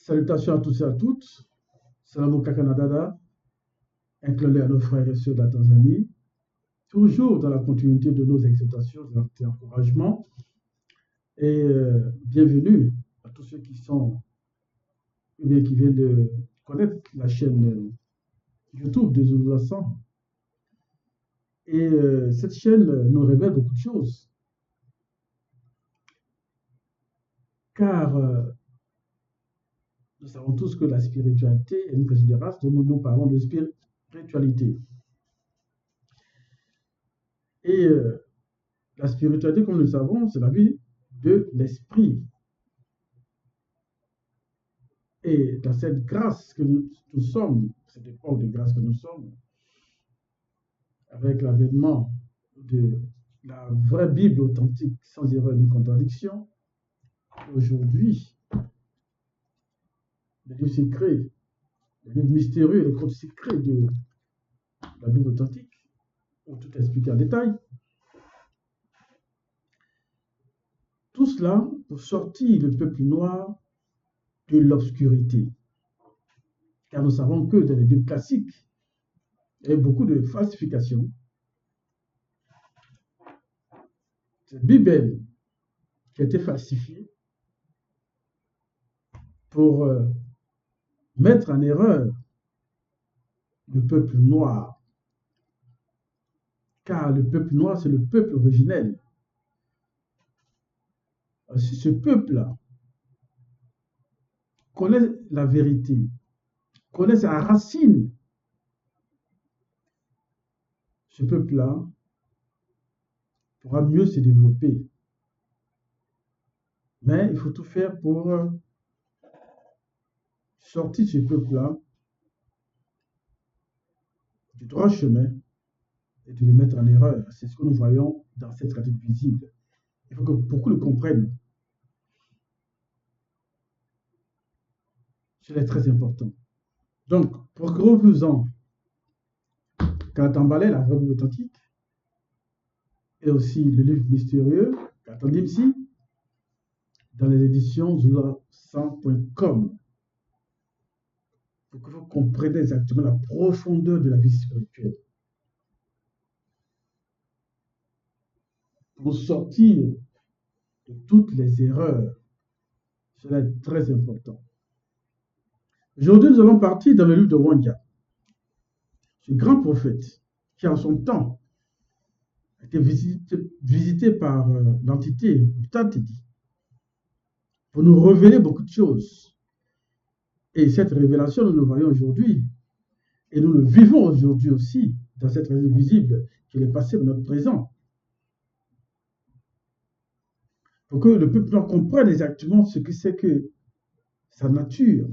Salutations à tous et à toutes. Salam au Kakanadada, inclus à nos frères et sœurs de la Tanzanie. Toujours dans la continuité de nos exhortations, de notre encouragement. Et bienvenue à tous ceux qui sont, ou bien qui viennent de connaître la chaîne YouTube de Zoulassan. Et cette chaîne nous révèle beaucoup de choses. Car nous savons tous que la spiritualité est une question de race, dont nous parlons de spiritualité. Et la spiritualité, comme nous le savons, c'est la vie de l'esprit. Et dans cette grâce que nous sommes, cette époque de grâce que nous sommes, avec l'avènement de la vraie Bible authentique, sans erreur ni contradiction, aujourd'hui, le livre secret, le livre mystérieux, le code secret de la Bible authentique, où tout est expliqué en détail, tout cela pour sortir le peuple noir de l'obscurité. Car nous savons que dans les Bibles classiques, il y a beaucoup de falsifications. Cette Bible qui a été falsifiée pour mettre en erreur le peuple noir. Car le peuple noir, c'est le peuple originel. Si ce peuple-là connaît la vérité, connaît sa racine, ce peuple-là pourra mieux se développer. Mais il faut tout faire pour sortir ce peuple-là du droit chemin et de le mettre en erreur. C'est ce que nous voyons dans cette stratégie visible. Il faut que beaucoup le comprennent. C'est très important. Donc, pour que refaisons Kalatambalé, la vraie Bible authentique, et aussi le livre mystérieux, Katandimsi, dans les éditions Zoulassan.com, pour que vous compreniez exactement la profondeur de la vie spirituelle. Pour sortir de toutes les erreurs, cela est très important. Aujourd'hui, nous allons partir dans le livre de Wanga, ce grand prophète qui, en son temps, a été visité par l'entité Tatedi pour nous révéler beaucoup de choses. Et cette révélation, nous le voyons aujourd'hui, et nous le vivons aujourd'hui aussi, dans cette réalité visible qui est passée dans notre présent. Pour que le peuple noir comprenne exactement ce que c'est que sa nature,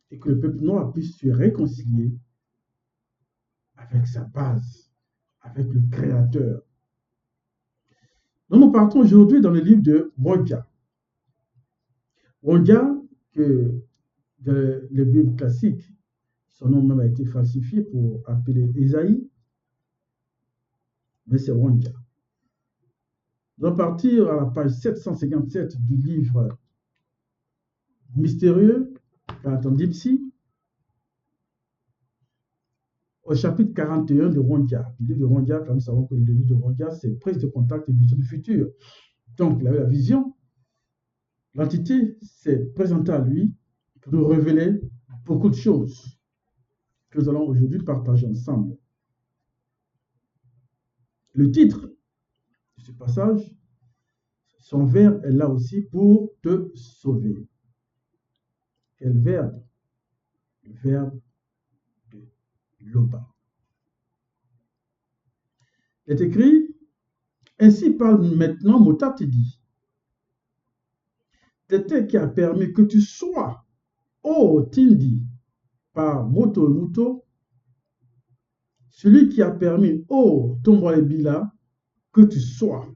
et que le peuple noir puisse se réconcilier avec sa base, avec le Créateur. Donc nous partons aujourd'hui dans le livre de Wanga. Wanga, que dans les Bibles classiques, son nom même a été falsifié pour appeler Esaïe, mais c'est Wanga. Nous allons partir à la page 757 du livre mystérieux, Katandimsi, au chapitre 41 de Wanga. Le livre de Wanga, comme nous savons que le livre de Wanga, c'est prise de contact et vision du futur. Donc, il avait la vision. L'entité s'est présentée à lui pour nous révéler beaucoup de choses que nous allons aujourd'hui partager ensemble. Le titre de ce passage, son verbe est là aussi pour te sauver. Quel verbe? Le verbe de Loba. Il est écrit, ainsi parle maintenant Motatedi, Tété qui a permis que tu sois, ô Tindi, par Moto et Muto, celui qui a permis, ô Tomboalebila, que tu sois,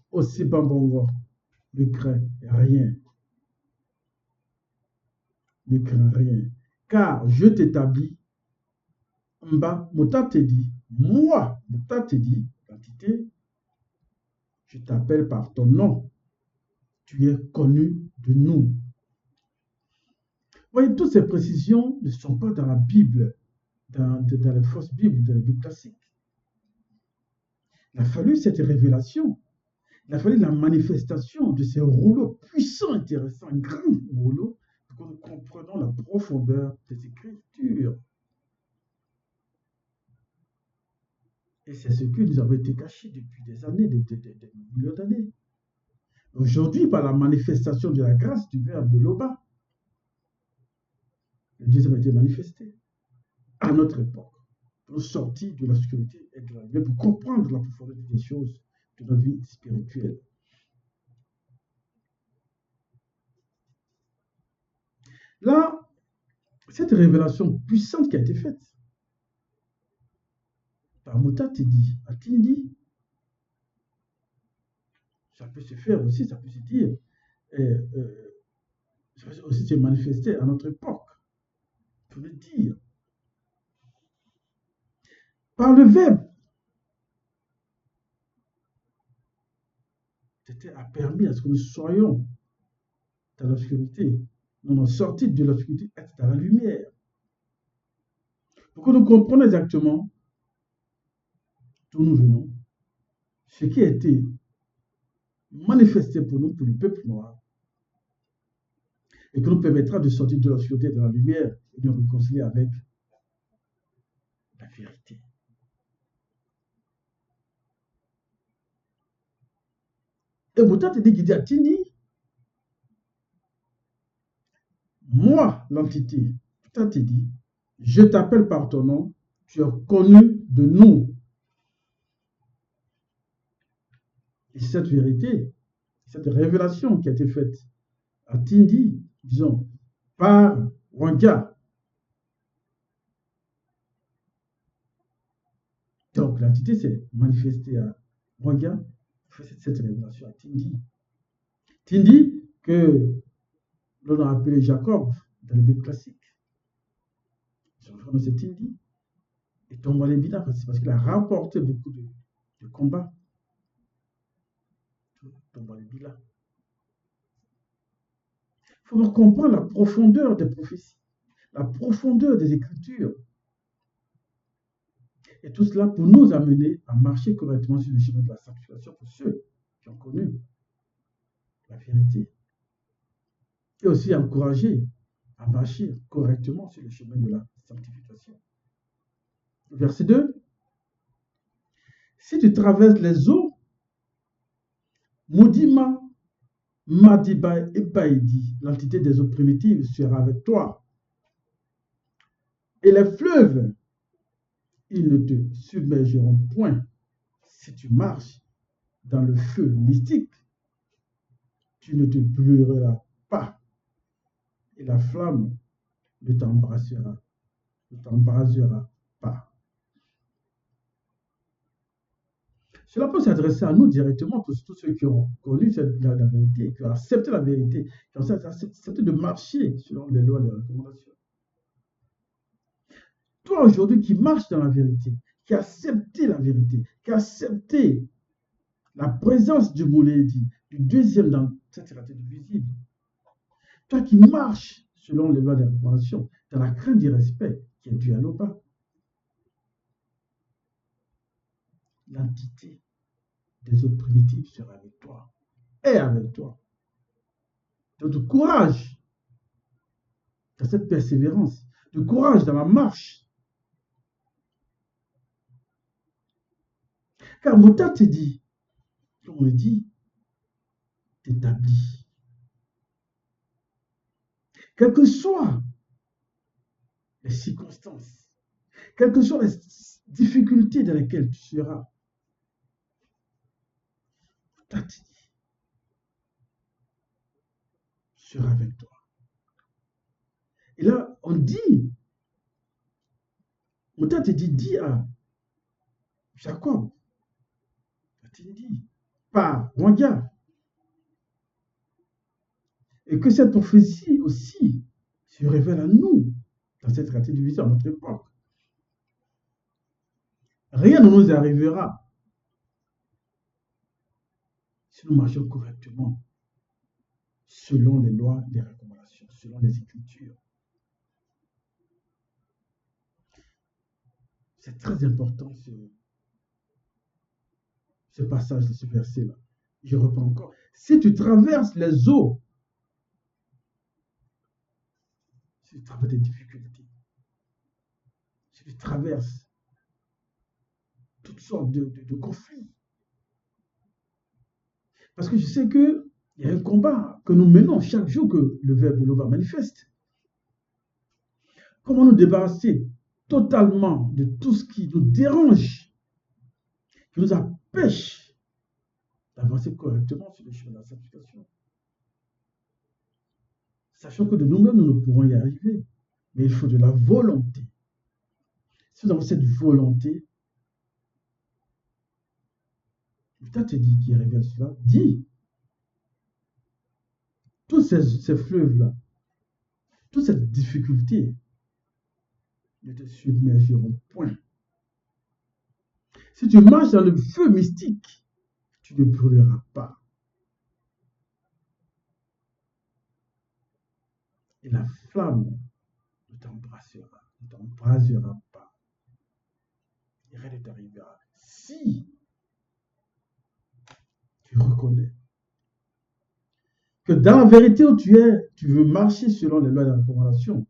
aussi Bambongo, ne crains rien. Ne crains rien, car je t'établis, Mba Motatedi, moi, Motatedi, l'entité, je t'appelle par ton nom. tu es connu de nous. Vous voyez, toutes ces précisions ne sont pas dans la Bible, dans la fausse Bible, dans la Bible classique. Il a fallu cette révélation. Il a fallu la manifestation de ces rouleaux puissants, intéressants, grands rouleaux, pour que nous comprenions la profondeur des Écritures. Et c'est ce que nous avons été cachés depuis des années, des millions d'années. Aujourd'hui, par la manifestation de la grâce du Verbe de l'Oba, le Dieu a été manifesté à notre époque, pour sortir de l'obscurité et de la lumière, pour comprendre la profondeur des choses de notre vie spirituelle. Là, cette révélation puissante qui a été faite par Mutatidi, Atindi, ça peut se faire aussi, ça peut se dire, ça peut aussi se manifester à notre époque, pour le dire. Par le Verbe, c'était a permis à ce que nous soyons dans l'obscurité. Nous sommes sortis de l'obscurité, être dans la lumière. Pour que nous comprenions exactement d'où nous venons, ce qui a été manifesté pour nous, pour le peuple noir, et qui nous permettra de sortir de l'obscurité dans la lumière et de nous réconcilier avec la vérité. Et Bouddha te dit qu'il dit à Tindi, moi, l'entité, Bouddha te dit, je t'appelle par ton nom, tu es connu de nous. Et cette vérité, cette révélation qui a été faite à Tindi, disons, par Wanga. Donc, l'entité s'est manifestée à Wanga, cette révélation à Tindi. Tindi, que l'on a appelé Jacob dans la Bible classique. Son frère, c'est Tindi. Et Tombale Bila, parce qu'il a rapporté beaucoup de combats. Tombale Bila. Il faut comprendre la profondeur des prophéties, la profondeur des Écritures. Et tout cela pour nous amener à marcher correctement sur le chemin de la sanctification pour ceux qui ont connu la vérité. Et aussi encourager à marcher correctement sur le chemin de la sanctification. Verset 2. Si tu traverses les eaux, Moudima, Madiba et Baïdi, l'entité des eaux primitives, sera avec toi. Et les fleuves, ils ne te submergeront point. Si tu marches dans le feu mystique, tu ne te brûleras pas. Et la flamme ne t'embrasera pas. Cela peut s'adresser à nous directement, pour tous ceux qui ont connu la vérité, qui ont accepté la vérité, qui ont accepté de marcher selon les lois et les recommandations. Toi aujourd'hui qui marches dans la vérité, qui as accepté la vérité, qui as accepté la présence du Mouledi, du deuxième dans cette réalité visible, toi qui marches selon les lois et les recommandations, dans la crainte du respect qui est dû à nos pas, l'entité des autres primitives sera avec toi et avec toi. Donc, de courage dans cette persévérance, de courage dans la marche. Car Mota te dit, comme on le dit, t'établis. Quelles que soient les circonstances, quelles que soient les difficultés dans lesquelles tu seras, Mota te dit, je serai avec toi. Et là, on dit, Mota te dit, dis à Jacob, dit, par Wanga. Et que cette prophétie aussi se révèle à nous dans cette réalité de vie à notre époque. Rien ne nous arrivera si nous marchons correctement selon les lois des recommandations, selon les Écritures. C'est très important ce passage, ce verset-là. Je reprends encore. Si tu traverses les eaux, si tu traverses des difficultés, si tu traverses toutes sortes de conflits, parce que je sais qu'il y a un combat que nous menons chaque jour que le Verbe de l'Oba manifeste. Comment nous débarrasser totalement de tout ce qui nous dérange, qui nous empêche d'avancer correctement sur le chemin de la sanctification. Sachant que de nous-mêmes, nous ne pourrons y arriver. Mais il faut de la volonté. Si nous avons cette volonté, peut-être te dit qui révèle cela, dis, tous ces fleuves-là, toute cette difficulté ne te submergeront point. Si tu marches dans le feu mystique, tu ne brûleras pas. Et la flamme ne t'embrasera pas. Et rien ne t'arrivera. Si tu reconnais que dans la vérité où tu es, tu veux marcher selon les lois de la recommandation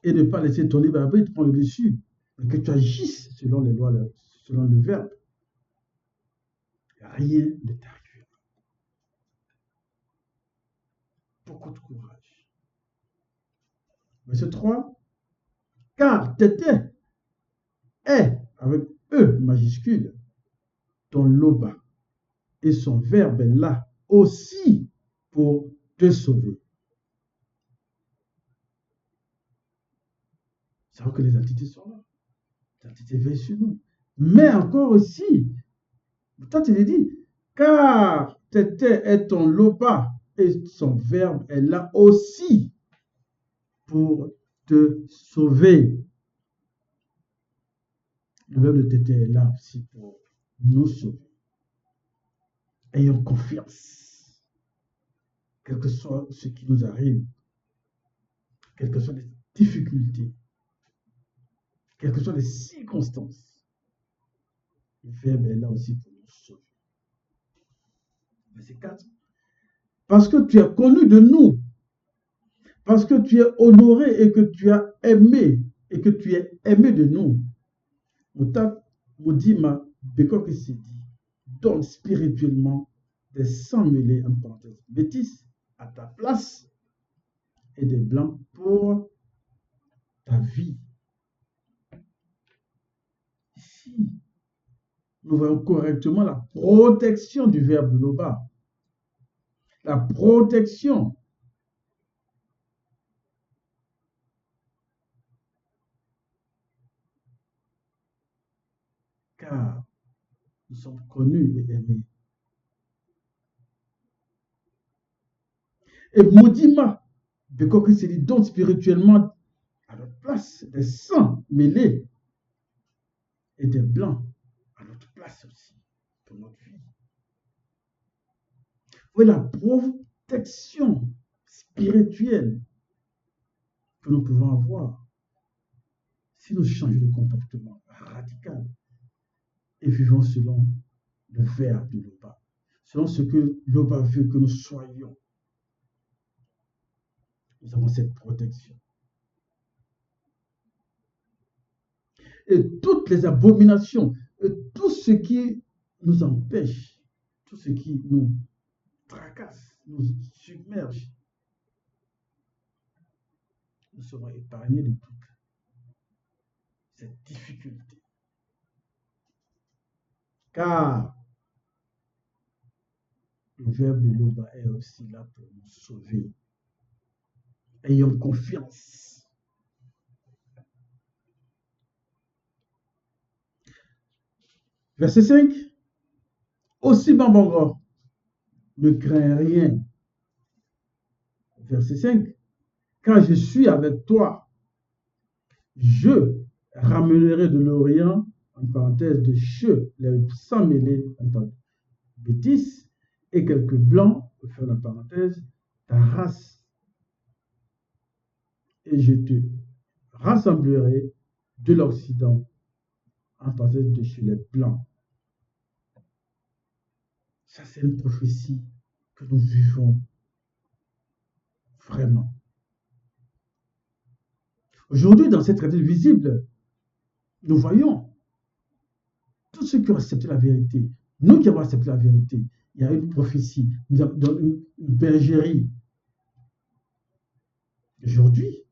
et ne pas laisser ton libre arbitre prendre le dessus, mais que tu agisses selon les lois, selon le verbe, rien ne t'arrivera. Beaucoup de courage. Verset 3. Car Tété est, avec E majuscule, ton loba, et son verbe est là aussi pour te sauver. C'est vrai que les entités sont là. Les entités veillent sur nous. Mais encore aussi, toi tu l'as dit, car Tété est ton loba, et son verbe est là aussi pour te sauver. Le verbe de Tété est là aussi pour nous sauver. Ayons confiance, quel que soit ce qui nous arrive, quelles que soient les difficultés, quelles que soient les circonstances. Le verbe est là aussi pour nous sauver. Verset 4. Parce que tu es connu de nous, parce que tu es honoré et que tu as aimé, et que tu es aimé de nous. Moudima, Bekok s'est dit, donne spirituellement des sangs mêlés, en parenthèse, métis, à ta place, et des blancs pour ta vie. Ici, nous voyons correctement la protection du verbe de l'Oba. La protection. Car nous sommes connus et aimés. Et Moudima, Bekok s'est dit, donne spirituellement à notre place des sangs mêlés et des blancs à notre place aussi pour notre vie. Voilà la protection spirituelle que nous pouvons avoir si nous changeons de comportement radical et vivons selon le verbe de l'Oba, selon ce que l'Oba veut que nous soyons. Nous avons cette protection. Et toutes les abominations, tout ce qui nous empêche, tout ce qui nous tracasse, nous submerge, nous serons épargnés de toute cette difficulté. Car le verbe de l'Oba est aussi là pour nous sauver. Ayons confiance. Verset 5. Aussi Bambongo, ne crains rien. Verset 5. Car je suis avec toi, je ramènerai de l'Orient, en parenthèse de cheveux, les sangs mêlés, en parenthèse, bêtises, et quelques blancs, pour faire la parenthèse, ta race. Et je te rassemblerai de l'Occident, en parenthèse de chez les blancs. Ça, c'est une prophétie que nous vivons vraiment. Aujourd'hui, dans cette réalité visible, nous voyons tous ceux qui ont accepté la vérité. Nous qui avons accepté la vérité, il y a une prophétie, nous avons une bergerie. Aujourd'hui,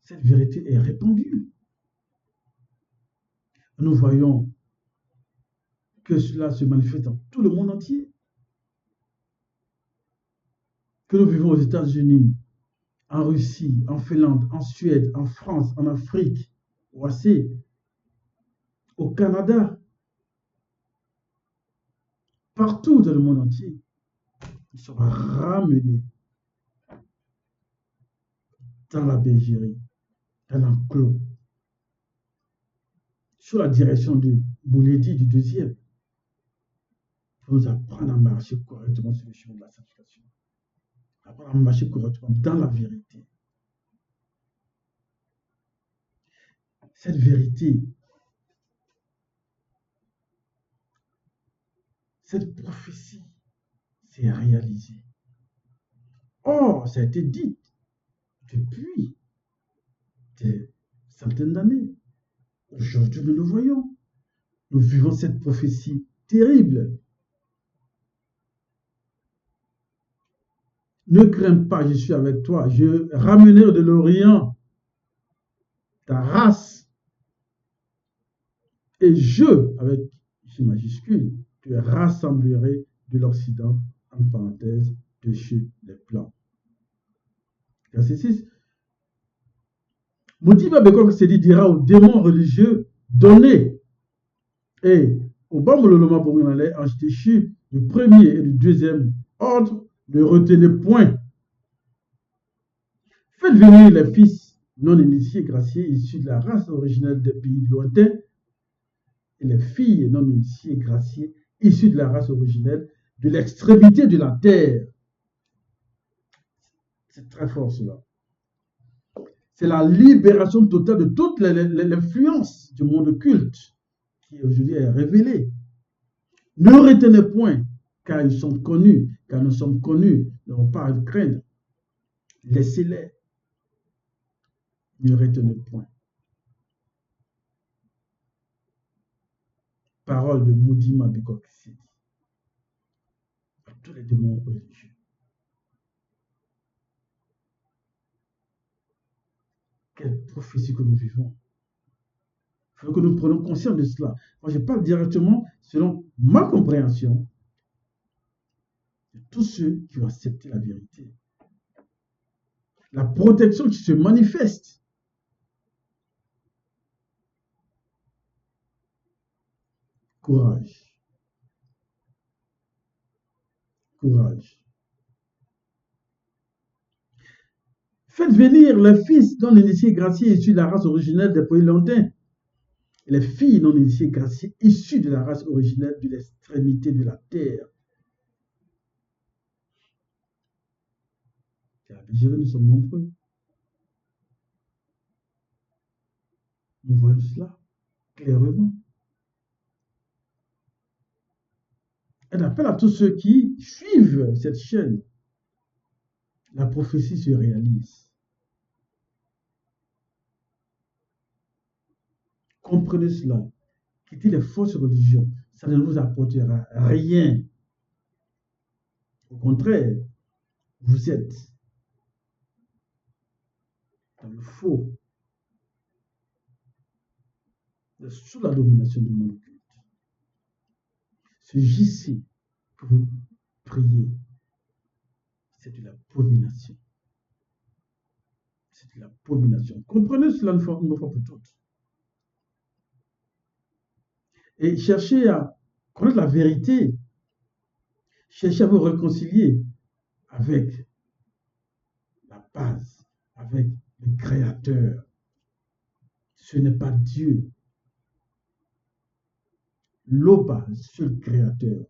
cette vérité est répandue. Nous voyons que cela se manifeste dans tout le monde entier. Que nous vivons aux États-Unis, en Russie, en Finlande, en Suède, en France, en Afrique, au Canada, partout dans le monde entier, nous sommes ramenés dans la bergerie, dans l'enclos, sous la direction de Bouledi du deuxième, pour nous apprendre à marcher correctement sur le chemin de la sanctification, apprendre à marcher correctement dans la vérité. Cette vérité, cette prophétie s'est réalisée. Or, ça a été dit depuis des centaines d'années. Aujourd'hui, nous le voyons. Nous vivons cette prophétie terrible. Ne crains pas, je suis avec toi. Je ramènerai de l'Orient ta race. Et je, avec J majuscule, te rassemblerai de l'Occident, en parenthèse, de chez les blancs. Verset 6. Modiba Bekok Sedi dira aux démons religieux, donnez. Et au Bamololoma Borinale, Archtéchu, du premier et du deuxième ordre, ne retenez point. Faites venir les fils non initiés, graciés, issus de la race originelle des pays lointains, et les filles non initiées, graciées, issues de la race originelle de l'extrémité de la terre. C'est très fort cela. C'est la libération totale de toute l'influence du monde culte qui aujourd'hui est révélée. Ne retenez point, car ils sont connus, car nous sommes connus, nous n'avons pas à craindre. Laissez-les. Ne retenez point. Parole de Moudima Bekok Sedi à tous les démons religieux. Quelle prophétie que nous vivons. Il faut que nous prenions conscience de cela. Moi, je parle directement selon ma compréhension de tous ceux qui ont accepté la vérité. La protection qui se manifeste. Courage. Courage. Faites venir les fils non initiés graciés issus de la race originelle des pays lointains. Et les filles non initiées graciées issues de la race originelle de l'extrémité de la terre. Car nous sommes nombreux. Nous voyons cela clairement. Un appel à tous ceux qui suivent cette chaîne. La prophétie se réalise. Comprenez cela. Quittez les fausses religions. Ça ne vous apportera rien. Au contraire, vous êtes dans le faux, sous la domination du monde culte. Ce JC que vous priez, c'est de l'abomination. C'est de l'abomination. Comprenez cela une fois pour toutes. Et cherchez à connaître la vérité. Cherchez à vous réconcilier avec la base, avec le Créateur. Ce n'est pas Dieu. l'Oba, seul créateur.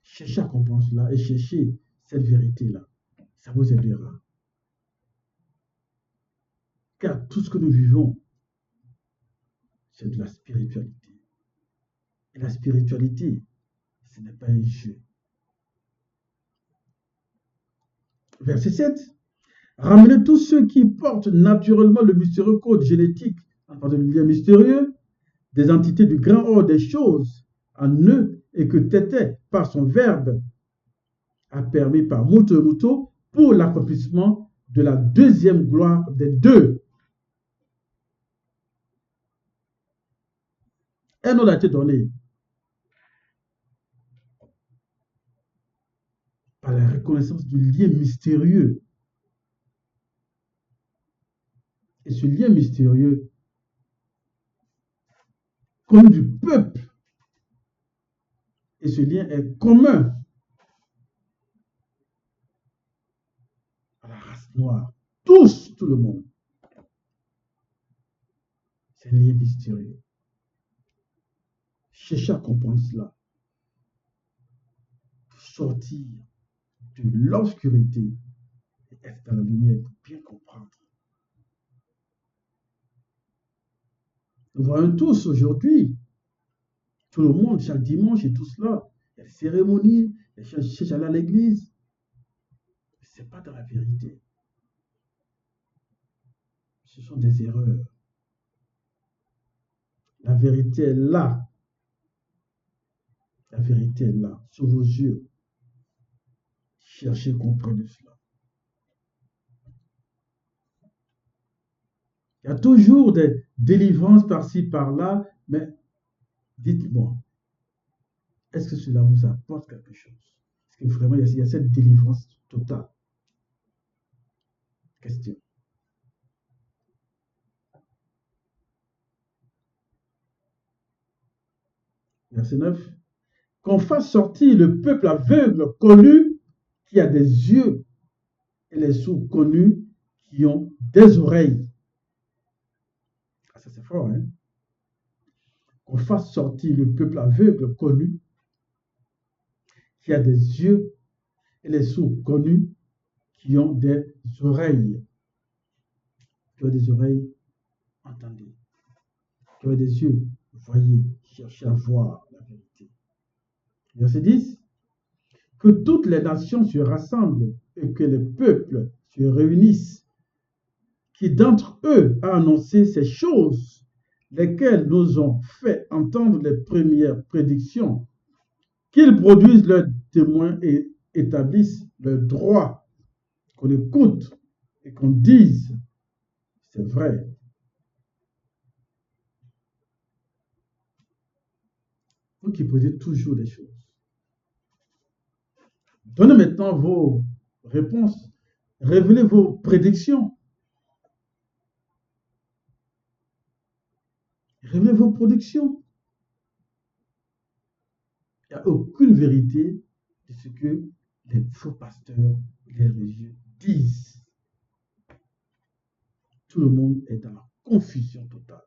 Cherchez à comprendre cela et cherchez cette vérité-là. Ça vous aidera. Car tout ce que nous vivons, c'est de la spiritualité. Et la spiritualité, ce n'est pas un jeu. Verset 7. Ramenez tous ceux qui portent naturellement le mystérieux code génétique, en parlant du lien mystérieux, des entités du grand ordre des choses en eux, et que Tété, par son verbe, a permis par Muto et Muto pour l'accomplissement de la deuxième gloire des deux. Un ordre a été donné par la reconnaissance du lien mystérieux. Et ce lien mystérieux, connu du peuple, et ce lien est commun à la race noire. Tous, tout le monde. C'est un lien mystérieux. Cherchez à comprendre cela. Pour sortir de l'obscurité et être dans la lumière pour bien comprendre. Nous voyons tous aujourd'hui, tout le monde, chaque dimanche et tout cela, il y a des cérémonies, les gens cherchent à aller à l'église. Ce n'est pas dans la vérité. Ce sont des erreurs. La vérité est là. La vérité est là, sous vos yeux. Cherchez à comprendre cela. Il y a toujours des délivrances par-ci, par-là, mais dites-moi, est-ce que cela vous apporte quelque chose? Est-ce que vraiment il y a cette délivrance totale? Question. Verset 9. Qu'on fasse sortir le peuple aveugle connu qui a des yeux et les sourds connus qui ont des oreilles. Ah, ça c'est fort, hein? Qu'on fasse sortir le peuple aveugle connu qui a des yeux et les sourds connus qui ont des oreilles. Qui ont des oreilles, entendez. Qui ont des yeux, voyez, cherchez à voir la vérité. Verset 10. Que toutes les nations se rassemblent et que les peuples se réunissent. Qui d'entre eux a annoncé ces choses, lesquelles nous ont fait entendre les premières prédictions, qu'ils produisent leurs témoins et établissent le droit, qu'on écoute et qu'on dise, c'est vrai. Vous qui prédisez toujours des choses. Donnez maintenant vos réponses, révélez vos prédictions. Révélez vos prédictions. Il n'y a aucune vérité de ce que les faux pasteurs, les religieux disent. Tout le monde est dans la confusion totale.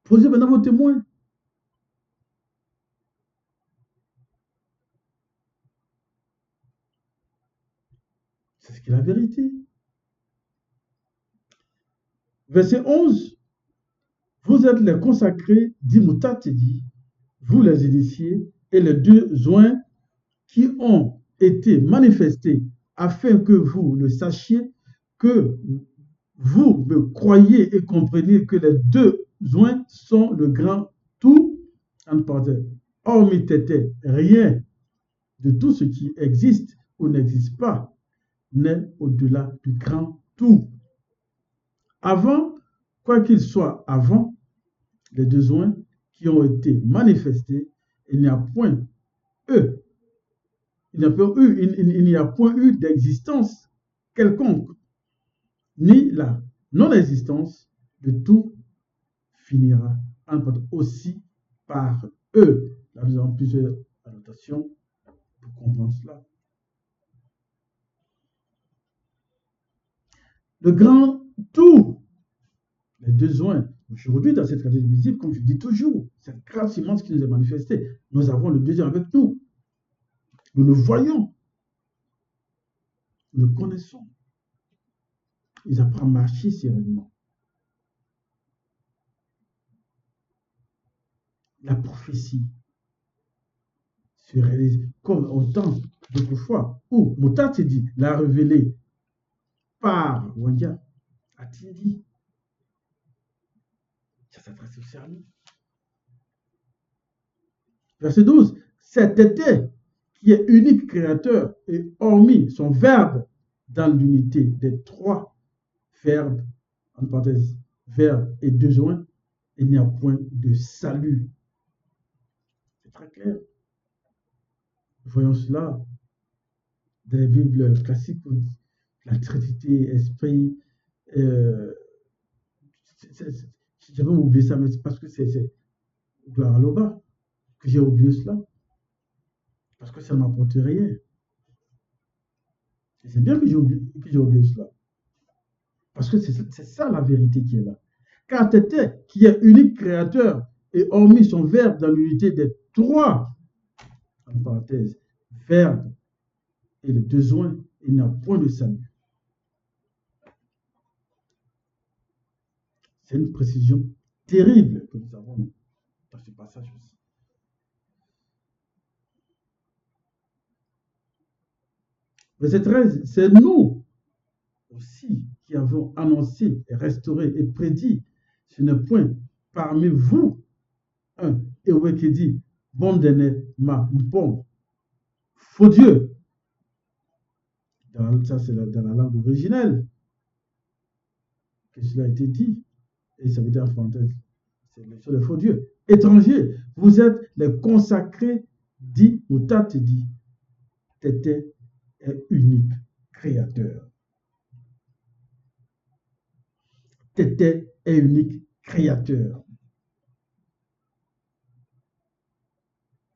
Posez maintenant vos témoins. C'est ce qui est la vérité. Verset 11. Vous êtes les consacrés, dit Moutatedi, vous les initiés, et les deux joints qui ont été manifestés, afin que vous le sachiez, que vous me croyez et compreniez que les deux joints sont le grand tout, en parenthèse, hormis Tété, rien de tout ce qui existe ou n'existe pas n'est au-delà du grand tout. Avant, quoi qu'il soit avant, les deux joints qui ont été manifestés, il n'y a point eu d'existence quelconque, ni la non-existence de tout finira aussi par eux. Là, nous avons plusieurs annotations pour comprendre cela. Le grand tout, les besoins. Aujourd'hui, dans cette réalité visible, comme je dis toujours, cette grâce immense qui nous est manifestée, nous avons le deuxième avec nous. Nous le voyons. Nous le connaissons. Ils apprennent à marcher sereinement. La prophétie se réalise comme autant d'autrefois où Mutatidi l'a révélé par Wanya à Tindi. Ça s'adresse aussi à nous. Verset 12. Cet été qui est unique créateur et hormis son verbe dans l'unité des trois verbes, en parenthèse, verbe et deux joints, il n'y a point de salut. C'est très clair. Voyons cela dans les Bibles classiques, la Trinité, Esprit. J'avais oublié ça, mais c'est parce que c'est gloire à l'Oba que j'ai oublié cela. Parce que ça ne m'apporte rien. Et c'est bien que j'ai oublié cela. Parce que c'est ça la vérité qui est là. Car Tété, qui est unique créateur, et hormis son verbe dans l'unité des trois, en parenthèse, verbe et le besoin, il n'y a point de salut. C'est une précision terrible que nous avons dans ce passage aussi. Verset 13, c'est nous aussi qui avons annoncé, et restauré et prédit, ce n'est point parmi vous un et qui dit, bon dene ma bon, faux Dieu. Ça, c'est dans la langue originelle que cela a été dit. Et ça veut dire en parenthèse, c'est le faux Dieu. Étrangers, vous êtes les consacrés, dit ou tate dit, Tété est unique créateur. Tété est unique créateur.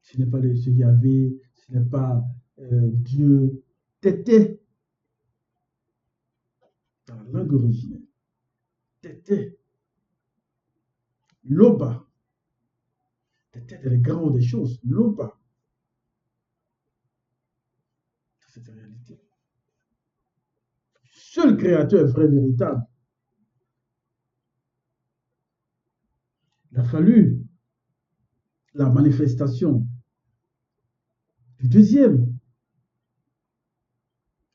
Ce n'est pas ce Yahvé, ce n'est pas Dieu. Tété, dans la langue originelle. Tété. Loba. Tété est le grand des choses. Loba. C'est cette réalité. Seul créateur vrai, véritable. Il a fallu la manifestation du deuxième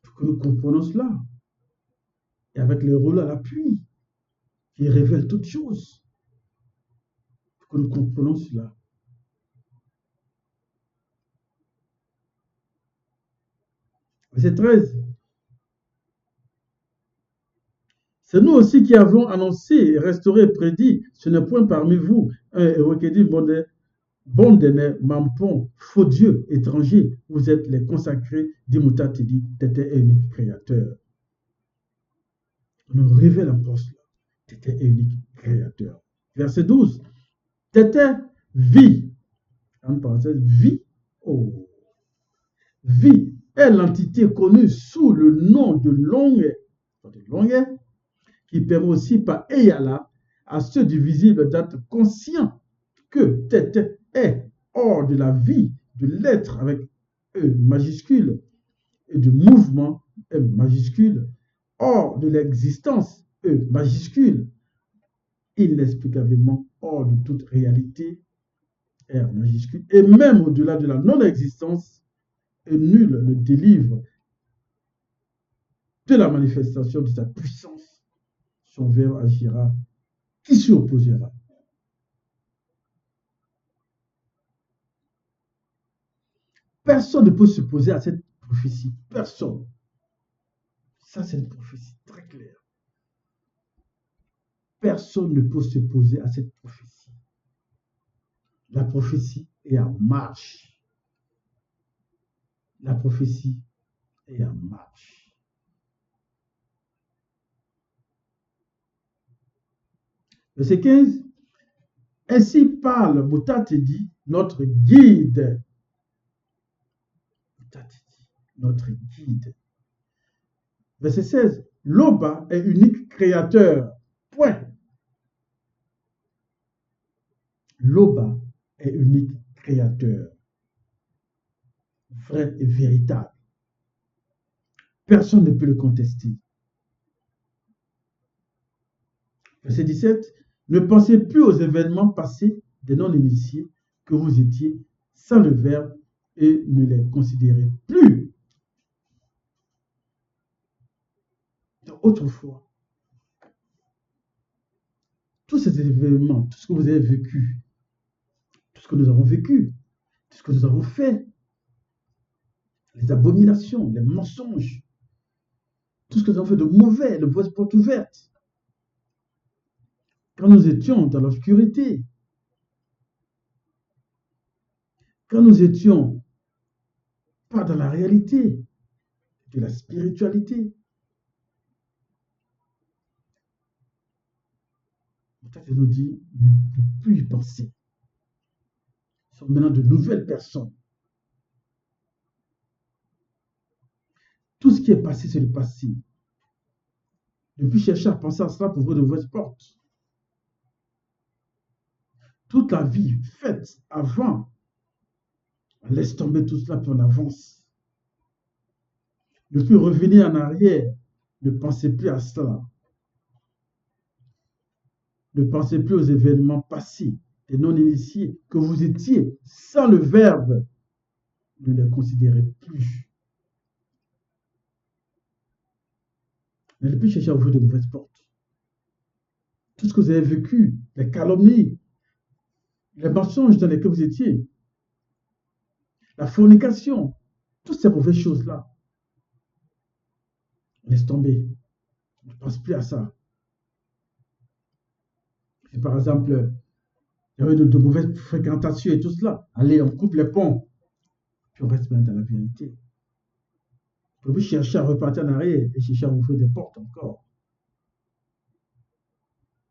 pour que nous comprenions cela. Et avec les rôles à l'appui qui révèlent toutes choses pour que nous comprenions cela. Verset 13. C'est nous aussi qui avons annoncé, restauré, prédit, ce n'est point parmi vous un héros qui dit, bon dene, mampon, faux Dieu, étranger, vous êtes les consacrés, d'Imutatidi, Tété unique créateur. On nous révèle encore cela. Tété unique créateur. Verset 12. Tété vie. En parenthèse, vie. Oh. Vie est l'entité connue sous le nom de Longue, qui permet aussi par Eyala à ceux du visible d'être conscients que Tété est hors de la vie, de l'être avec E majuscule et du mouvement M majuscule, hors de l'existence E majuscule, inexplicablement hors de toute réalité R majuscule, et même au-delà de la non-existence, et nul ne délivre de la manifestation de sa puissance. Son verbe agira. Qui s'y opposera? Personne ne peut s'opposer à cette prophétie. Personne. Ça, c'est une prophétie très claire. Personne ne peut s'opposer à cette prophétie. La prophétie est en marche. La prophétie est en marche. Verset 15. Ainsi parle Mutatidi, notre guide. Mutatidi, notre guide. Verset 16. L'Oba est unique créateur. Point. l'Oba est unique créateur, vrai et véritable. Personne ne peut le contester. Verset 17. Ne pensez plus aux événements passés des non-initiés que vous étiez sans le Verbe et ne les considérez plus. Autrefois, tous ces événements, tout ce que vous avez vécu, tout ce que nous avons vécu, tout ce que nous avons fait, les abominations, les mensonges, tout ce que nous avons fait de mauvais, le voice porte ouverte, quand nous étions dans l'obscurité, quand nous étions pas dans la réalité de la spiritualité. Il nous dit ne plus y penser. Nous sommes maintenant de nouvelles personnes. Tout ce qui est passé, c'est le passé. Ne plus chercher à penser à cela pour ouvrir de nouvelles portes. Toute la vie faite avant, on laisse tomber tout cela puis on avance. Ne plus revenir en arrière, ne pensez plus à cela. Ne pensez plus aux événements passés, des non-initiés que vous étiez sans le Verbe. Ne les considérez plus. Ne plus chercher à ouvrir de nouvelles portes. Tout ce que vous avez vécu, les calomnies, les mensonges dans lesquels vous étiez, la fornication, toutes ces mauvaises choses-là, laisse tomber. Ne pense plus à ça. Si par exemple, il y avait de mauvaises fréquentations et tout cela, allez, on coupe les ponts, puis on reste bien dans la vérité. Vous pouvez chercher à repartir en arrière et chercher à ouvrir des portes encore.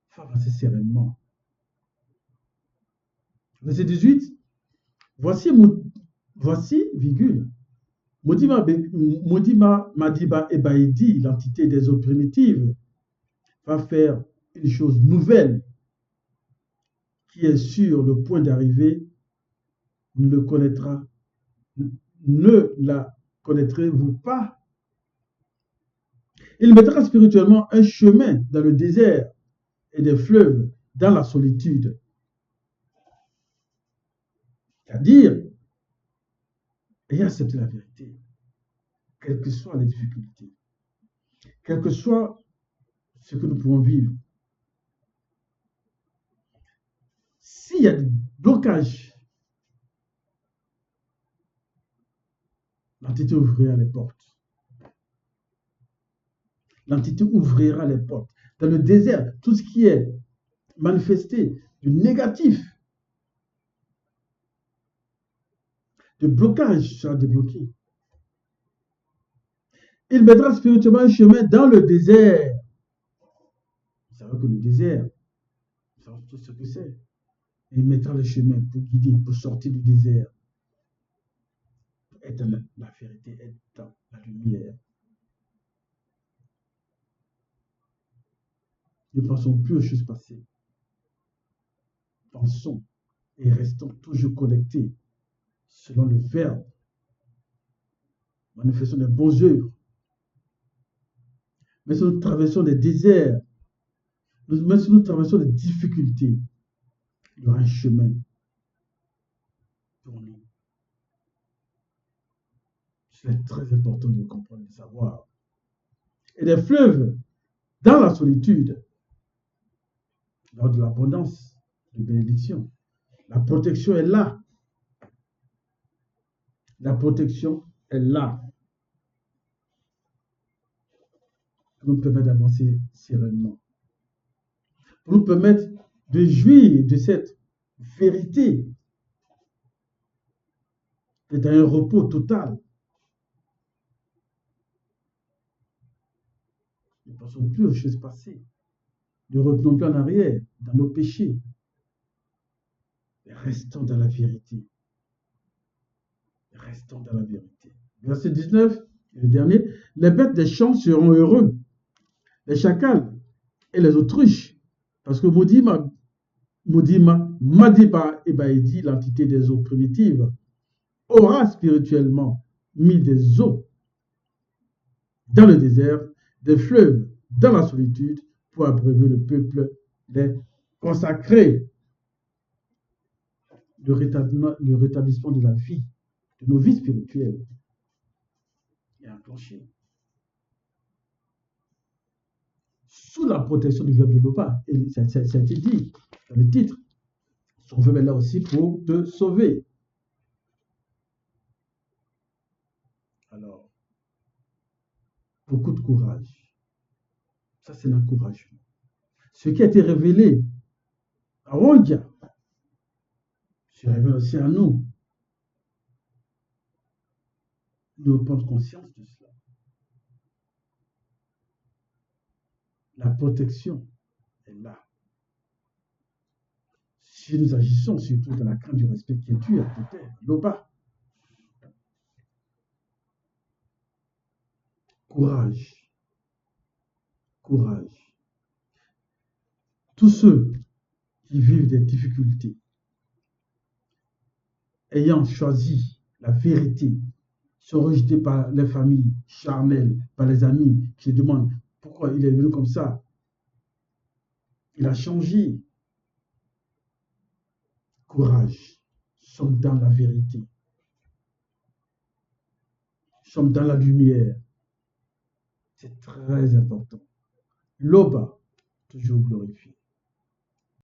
Il faut avancer sereinement. Verset 18. Voici, virgule, Modima Madiba Ebaïdi, l'entité des eaux primitives, va faire une chose nouvelle qui est sur le point d'arriver, ne la connaîtrez-vous pas? Il mettra spirituellement un chemin dans le désert et des fleuves dans la solitude. C'est-à-dire, ayez accepté la vérité, quelles que soient les difficultés, quel que soit ce que nous pouvons vivre. S'il y a des blocages, l'entité ouvrira les portes. L'entité ouvrira les portes. Dans le désert, tout ce qui est manifesté de négatif, de blocage sera débloqué. Il mettra spirituellement un chemin dans le désert. Vous savez que le désert, vous savez tout ce que c'est. Il mettra le chemin pour guider, pour sortir du désert. Pour être dans la vérité, être dans la lumière. Ne pensons plus aux choses passées. Pensons et restons toujours connectés selon le Verbe. Manifestons des bonnes œuvres. Mais si nous traversons des déserts, même si nous traversons des difficultés, il y aura un chemin pour nous. C'est très important de comprendre, de savoir. Et des fleuves dans la solitude, lors de l'abondance de bénédiction. La protection est là. La protection est là. Pour nous permettre d'avancer sereinement. Pour nous permettre de jouir de cette vérité. D'être dans un repos total. Ne pensons plus aux choses passées. Ne revenons plus en arrière dans nos péchés. Restons dans la vérité. Restons dans la vérité. Verset 19, le dernier. Les bêtes des champs seront heureux. Les chacals et les autruches. Parce que Modima Moudima, Madiba Ebaïdi, l'entité des eaux primitives, aura spirituellement mis des eaux dans le désert, des fleuves dans la solitude pour abreuver le peuple des consacrés. Le rétablissement de la vie, de nos vies spirituelles est enclenché sous la protection du verbe de Loba. Et ça a été dit dans le titre. Son verbe est là aussi pour te sauver. Alors, beaucoup de courage. Ça, c'est l'encouragement. Ce qui a été révélé à Rondia se révèle aussi à nous. Nous devons prendre conscience de cela. La protection est là. Si nous agissons surtout dans la crainte du respect qui est dû à peut-être l'OPA. Courage. Courage. Tous ceux qui vivent des difficultés, ayant choisi la vérité, sont rejetés par les familles charnelles, par les amis qui se demandent pourquoi il est venu comme ça. Il a changé. Courage. Nous sommes dans la vérité. Nous sommes dans la lumière. C'est très important. L'Oba, toujours glorifié.